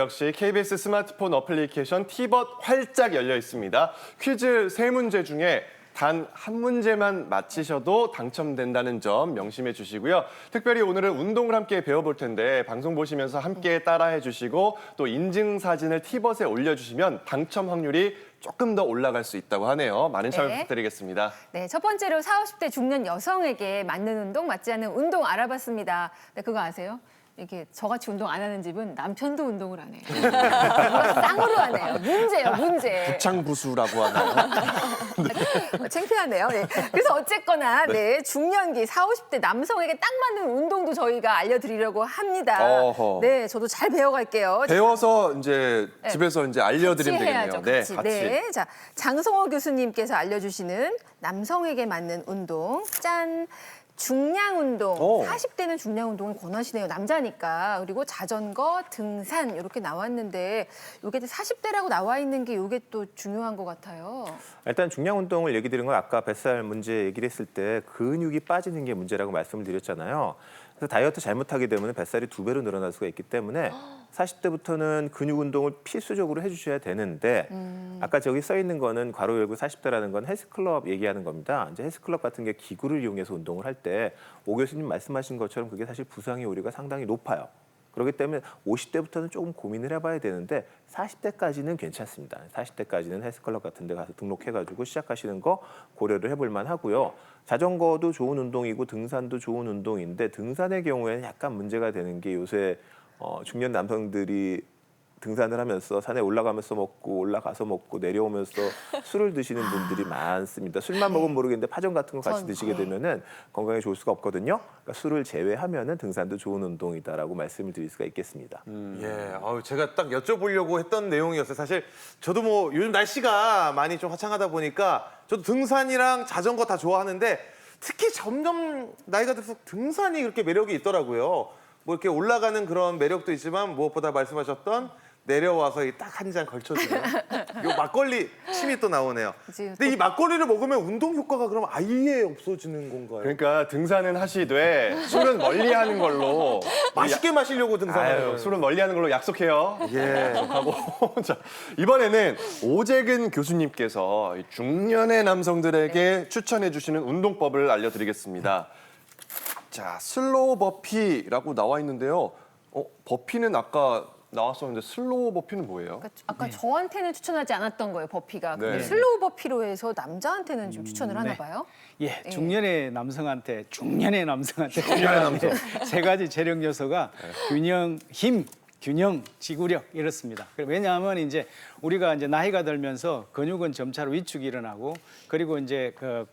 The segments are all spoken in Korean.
역시 KBS 스마트폰 어플리케이션 티벗 활짝 열려 있습니다. 퀴즈 3문제 중에 단 한 문제만 맞히셔도 당첨된다는 점 명심해 주시고요. 특별히 오늘은 운동을 함께 배워볼 텐데 방송 보시면서 함께 따라해 주시고 또 인증사진을 티벗에 올려주시면 당첨 확률이 조금 더 올라갈 수 있다고 하네요. 많은 참여 부탁드리겠습니다. 네, 첫 번째로 40, 50대 중년 여성에게 맞는 운동, 맞지 않는 운동 알아봤습니다. 네, 그거 아세요? 이게 저같이 운동 안 하는 집은 남편도 운동을 안 해요. 그거 쌍으로 하네요. 문제예요, 문제. 부창부수라고 하나요? 창피하네요. 네. 그래서 어쨌거나 네, 중년기 40, 50대 남성에게 딱 맞는 운동도 저희가 알려드리려고 합니다. 어허. 네, 저도 잘 배워갈게요. 배워서 이제 집에서 이제 알려드리면 같이 되겠네요. 해야죠, 같이. 같이. 네, 자, 장성호 교수님께서 알려주시는 남성에게 맞는 운동. 짠! 중량 운동. 오. 40대는 중량 운동을 권하시네요. 남자니까. 그리고 자전거, 등산 이렇게 나왔는데 이게 40대라고 나와 있는 게 이게 또 중요한 것 같아요. 일단 중량 운동을 얘기 드린 건 아까 뱃살 문제 얘기를 했을 때 근육이 빠지는 게 문제라고 말씀을 드렸잖아요. 그래서 다이어트 잘못하게 되면 뱃살이 2배로 늘어날 수가 있기 때문에 40대부터는 근육 운동을 필수적으로 해주셔야 되는데 아까 저기 써 있는 거는 괄호 열고 40대라는 건 헬스클럽 얘기하는 겁니다. 이제 헬스클럽 같은 게 기구를 이용해서 운동을 할 때 오 교수님 말씀하신 것처럼 그게 사실 부상의 우려가 상당히 높아요. 그렇기 때문에 50대부터는 조금 고민을 해봐야 되는데 40대까지는 괜찮습니다. 40대까지는 헬스클럽 같은 데 가서 등록해가지고 시작하시는 거 고려를 해볼 만하고요. 자전거도 좋은 운동이고 등산도 좋은 운동인데 등산의 경우에는 약간 문제가 되는 게 요새 중년 남성들이 등산을 하면서 산에 올라가면서 먹고 올라가서 먹고 내려오면서 술을 드시는 분들이 많습니다. 술만 먹으면 모르겠는데 파전 같은 거 같이 드시게 되면은 건강에 좋을 수가 없거든요. 그러니까 술을 제외하면은 등산도 좋은 운동이다라고 말씀을 드릴 수가 있겠습니다. 예, 제가 딱 여쭤보려고 했던 내용이었어요. 사실 저도 뭐 요즘 날씨가 많이 좀 화창하다 보니까 저도 등산이랑 자전거 다 좋아하는데 특히 점점 나이가 들수록 등산이 그렇게 매력이 있더라고요. 뭐 이렇게 올라가는 그런 매력도 있지만 무엇보다 말씀하셨던 내려와서 딱 한 잔 걸쳐주는 요 막걸리 침이 또 나오네요. 근데 이 막걸리를 먹으면 운동 효과가 그럼 아예 없어지는 건가요? 그러니까 등산은 하시되 술은 멀리하는 걸로 맛있게 마시려고 등산을. 술은 멀리하는 걸로 약속해요. 예. 하고 자, 이번에는 오재근 교수님께서 중년의 남성들에게 추천해 주시는 운동법을 알려드리겠습니다. 자, 슬로우 버피라고 나와 있는데요. 버피는 아까 나왔었는데 슬로우 버피는 뭐예요? 아까 저한테는 추천하지 않았던 거예요, 버피가. 네. 근데 슬로우 버피로 해서 남자한테는 좀 추천을 하나 네. 봐요? 예, 중년의 남성한테 중년의 남성. 세 가지 재력 요소가 균형, 힘, 균형, 지구력 이렇습니다. 왜냐하면 이제 우리가 이제 나이가 들면서 근육은 점차로 위축이 일어나고 그리고 이제 그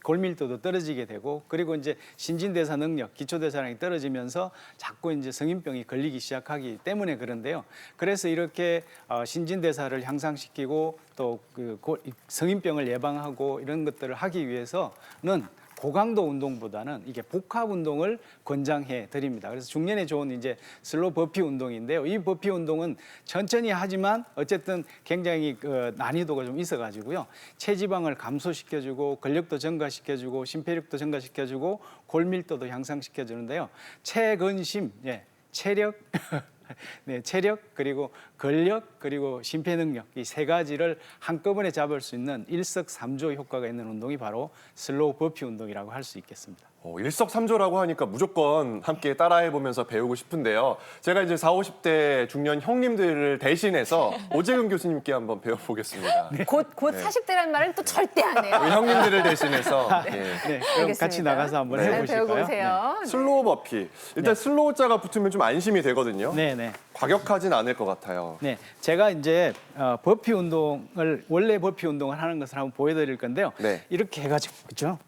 골밀도도 떨어지게 되고 그리고 이제 신진대사 능력, 기초대사량이 떨어지면서 자꾸 이제 성인병이 걸리기 시작하기 때문에 그런데요. 그래서 이렇게 신진대사를 향상시키고 또 그 성인병을 예방하고 이런 것들을 하기 위해서는 고강도 운동보다는 이게 복합 운동을 권장해 드립니다. 그래서 중년에 좋은 이제 슬로우 버피 운동인데요. 이 버피 운동은 천천히 하지만 어쨌든 굉장히 그 난이도가 좀 있어가지고요. 체지방을 감소시켜주고 근력도 증가시켜주고 심폐력도 증가시켜주고 골밀도도 향상시켜주는데요. 체근심, 체력. 네, 체력 그리고 근력 그리고 심폐 능력 이 세 가지를 한꺼번에 잡을 수 있는 일석삼조 효과가 있는 운동이 바로 슬로우 버피 운동이라고 할 수 있겠습니다. 일석삼조라고 하니까 무조건 함께 따라해보면서 배우고 싶은데요. 제가 이제 40, 50대 중년 형님들을 대신해서 오재근 교수님께 한번 배워보겠습니다. 곧 40대란 말은 또 절대 안 해요. 우리 형님들을 대신해서 네, 그럼 알겠습니다. 같이 나가서 한번 네. 해보실까요? 배워보세요. 슬로우 버피. 일단 슬로우 자가 붙으면 좀 안심이 되거든요. 네, 네. 과격하진 않을 것 같아요. 네, 제가 이제 버피 운동을 원래 버피 운동을 하는 것을 한번 보여드릴 건데요. 네. 이렇게 해가지고 그렇죠?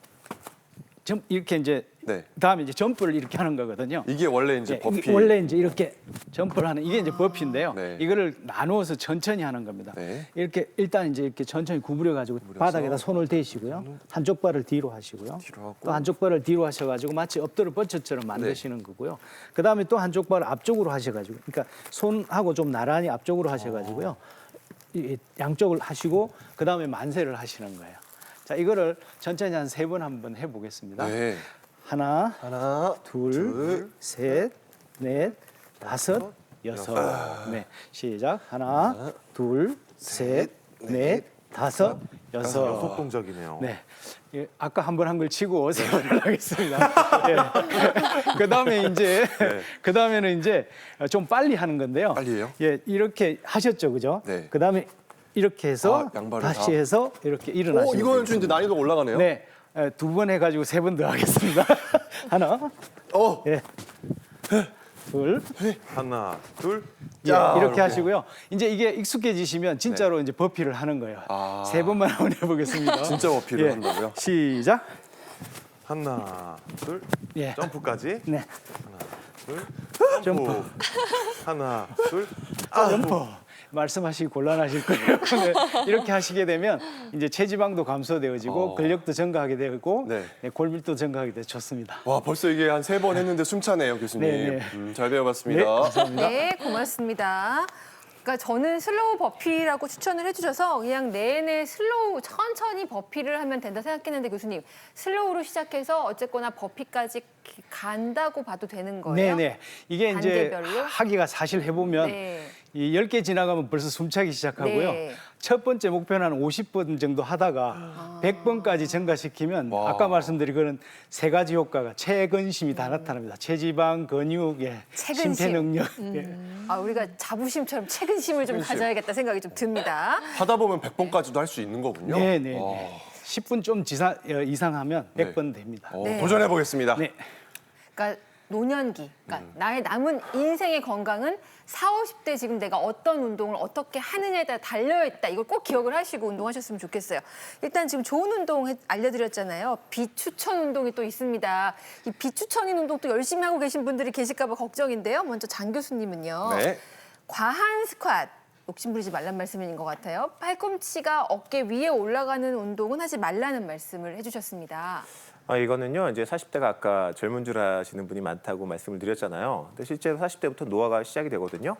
이렇게 이제 네. 다음에 이제 점프를 이렇게 하는 거거든요. 이게 원래 이제 예, 버피. 이게 원래 이제 이렇게 점프를 하는 이게 이제 버피인데요. 네. 이거를 나누어서 천천히 하는 겁니다. 네. 이렇게 일단 이제 이렇게 천천히 구부려 가지고 바닥에다 손을 대시고요. 한쪽 발을 뒤로 하시고요. 뒤로 하고. 또 한쪽 발을 뒤로 하셔 가지고 마치 엎드려 뻗쳐처럼 만드시는 거고요. 그다음에 또 한쪽 발을 앞쪽으로 하셔 가지고 그러니까 손하고 좀 나란히 앞쪽으로 하셔 가지고요. 양쪽을 하시고 그다음에 만세를 하시는 거예요. 자, 이거를 천천히 한 3번 한번 해 보겠습니다. 네. 하나, 하나, 둘, 셋, 넷, 다섯, 여섯. 네, 시작. 하나, 둘, 셋, 넷, 다섯, 여섯. 여섯 동작이네요. 네. 예, 아까 한 번 한 걸 치고 세 번을 하겠습니다. 예. 그다음에는 이제 좀 빨리 하는 건데요. 빨리요? 예, 이렇게 하셨죠, 그죠? 네. 그다음에 이렇게 해서 양발을 다시 다. 해서 이렇게 일어나시면 이거는 좀 이제 난이도가 올라가네요. 네, 두 번 해가지고 세 번 더 하겠습니다. 하나, 예, 둘, 하나, 둘. 예, 이렇게 하시고요. 이제 이게 익숙해지시면 진짜로 이제 버피를 하는 거예요. 세 번만 한번 해보겠습니다. 진짜 버피를 한다고요? 시작. 하나, 둘. 예. 점프까지. 네, 둘. 점프. 하나, 둘. 점프. 말씀하시기 곤란하실 거예요. 네, 이렇게 하시게 되면 이제 체지방도 감소되어지고 근력도 증가하게 되고 네. 네, 골밀도 증가하게 돼서 좋습니다. 와, 벌써 이게 한 3번 했는데 숨차네요, 교수님. 네, 잘 배워봤습니다. 네, 감사합니다. 네, 고맙습니다. 그러니까 저는 슬로우 버피라고 추천을 해주셔서 그냥 내내 슬로우 천천히 버피를 하면 된다 생각했는데 교수님 슬로우로 시작해서 어쨌거나 버피까지 간다고 봐도 되는 거예요? 네네. 이게 이제 단계별로? 하기가 사실 해보면 네. 이 10개 지나가면 벌써 숨차기 시작하고요. 네. 첫 번째 목표는 한 50번 정도 하다가 100번까지 증가시키면 와. 아까 말씀드린 그런 세 가지 효과가 체근심이 다 나타납니다. 체지방, 근육, 예, 체근심. 심폐 능력. 예. 아, 우리가 자부심처럼 체근심을 좀 가져야겠다 생각이 좀 듭니다. 하다 보면 100번까지도 할 수 있는 거군요. 네네. 와. 10분 좀 이상하면 100번 됩니다. 네. 도전해보겠습니다. 네. 그러니까 노년기, 그러니까 나의 남은 인생의 건강은 40, 50대 지금 내가 어떤 운동을 어떻게 하느냐에 따라 달려있다. 이걸 꼭 기억을 하시고 운동하셨으면 좋겠어요. 일단 지금 좋은 운동 알려드렸잖아요. 비추천 운동이 또 있습니다. 이 비추천인 운동도 열심히 하고 계신 분들이 계실까 봐 걱정인데요. 먼저 장 교수님은요. 네. 과한 스쿼트. 욕심부리지 말란 말씀인 것 같아요. 팔꿈치가 어깨 위에 올라가는 운동은 하지 말라는 말씀을 해주셨습니다. 이거는요, 이제 40대가 아까 젊은 줄 아시는 분이 많다고 말씀을 드렸잖아요. 근데 실제로 40대부터 노화가 시작이 되거든요.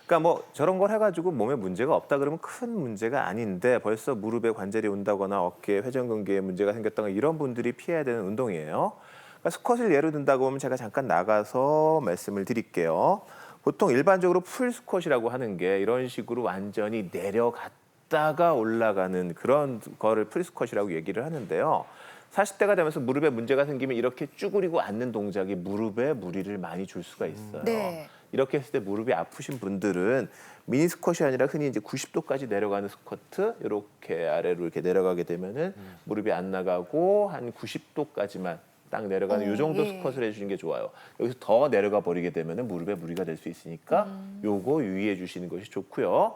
그러니까 뭐 저런 걸 해가지고 몸에 문제가 없다 그러면 큰 문제가 아닌데 벌써 무릎에 관절이 온다거나 어깨 회전근개에 문제가 생겼다거나 이런 분들이 피해야 되는 운동이에요. 그러니까 스쿼트를 예로 든다고 하면 제가 잠깐 나가서 말씀을 드릴게요. 보통 일반적으로 풀 스쿼트라고 하는 게 이런 식으로 완전히 내려갔다가 올라가는 그런 거를 풀 스쿼트라고 얘기를 하는데요. 40대가 되면서 무릎에 문제가 생기면 이렇게 쭈그리고 앉는 동작이 무릎에 무리를 많이 줄 수가 있어요. 네. 이렇게 했을 때 무릎이 아프신 분들은 미니 스쿼트이 아니라 흔히 이제 90도까지 내려가는 스쿼트 이렇게 아래로 이렇게 내려가게 되면은 무릎이 안 나가고 한 90도까지만 딱 내려가는 요 정도 예. 스쿼트를 해주는 게 좋아요. 여기서 더 내려가 버리게 되면은 무릎에 무리가 될 수 있으니까 요거 유의해 주시는 것이 좋고요.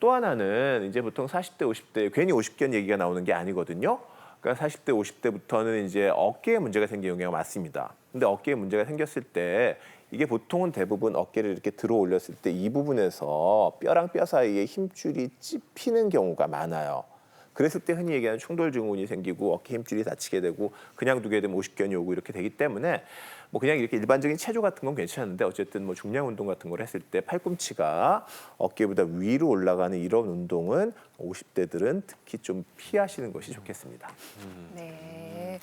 또 하나는 이제 보통 40대, 50대 괜히 50견 얘기가 나오는 게 아니거든요. 그러니까 40대, 50대부터는 이제 어깨에 문제가 생기는 경우가 많습니다. 근데 어깨에 문제가 생겼을 때 이게 보통은 대부분 어깨를 이렇게 들어 올렸을 때 이 부분에서 뼈랑 뼈 사이에 힘줄이 찝히는 경우가 많아요. 그랬을 때 흔히 얘기하는 충돌 증후군이 생기고 어깨 힘줄이 다치게 되고 그냥 두게 되면 50견이 오고 이렇게 되기 때문에 뭐 그냥 이렇게 일반적인 체조 같은 건 괜찮은데 어쨌든 뭐 중량 운동 같은 걸 했을 때 팔꿈치가 어깨보다 위로 올라가는 이런 운동은 50대들은 특히 좀 피하시는 것이 좋겠습니다. 네.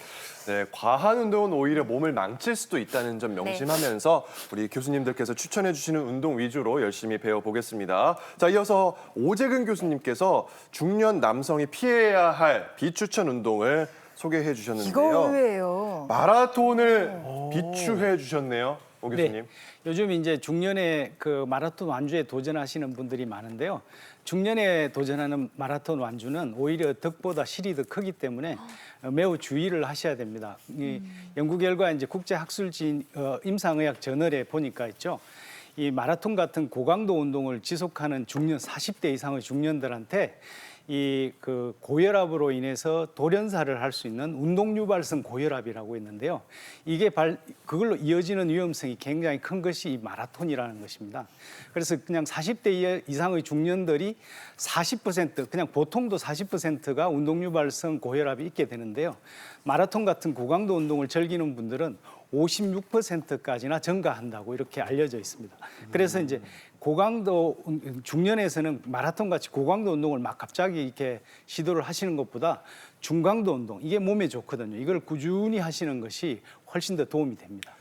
네, 과한 운동은 오히려 몸을 망칠 수도 있다는 점 명심하면서 우리 교수님들께서 추천해 주시는 운동 위주로 열심히 배워보겠습니다. 자, 이어서 오재근 교수님께서 중년 남성이 피해야 할 비추천 운동을 소개해 주셨는데요. 이거 의외예요. 마라톤을 비추해 주셨네요, 오 교수님. 네. 요즘 이제 중년에 그 마라톤 완주에 도전하시는 분들이 많은데요. 중년에 도전하는 마라톤 완주는 오히려 덕보다 실이 더 크기 때문에 매우 주의를 하셔야 됩니다. 이 연구 결과 이제 국제학술지 임상의학 저널에 보니까 있죠. 이 마라톤 같은 고강도 운동을 지속하는 중년 40대 이상의 중년들한테 이 그 고혈압으로 인해서 돌연사를 할 수 있는 운동 유발성 고혈압이라고 있는데요. 이게 그걸로 이어지는 위험성이 굉장히 큰 것이 이 마라톤이라는 것입니다. 그래서 그냥 40대 이상의 중년들이 40% 그냥 보통도 40%가 운동 유발성 고혈압이 있게 되는데요. 마라톤 같은 고강도 운동을 즐기는 분들은 56%까지나 증가한다고 이렇게 알려져 있습니다. 그래서 이제 고강도 중년에서는 마라톤 같이 고강도 운동을 막 갑자기 이렇게 시도를 하시는 것보다 중강도 운동 이게 몸에 좋거든요. 이걸 꾸준히 하시는 것이 훨씬 더 도움이 됩니다.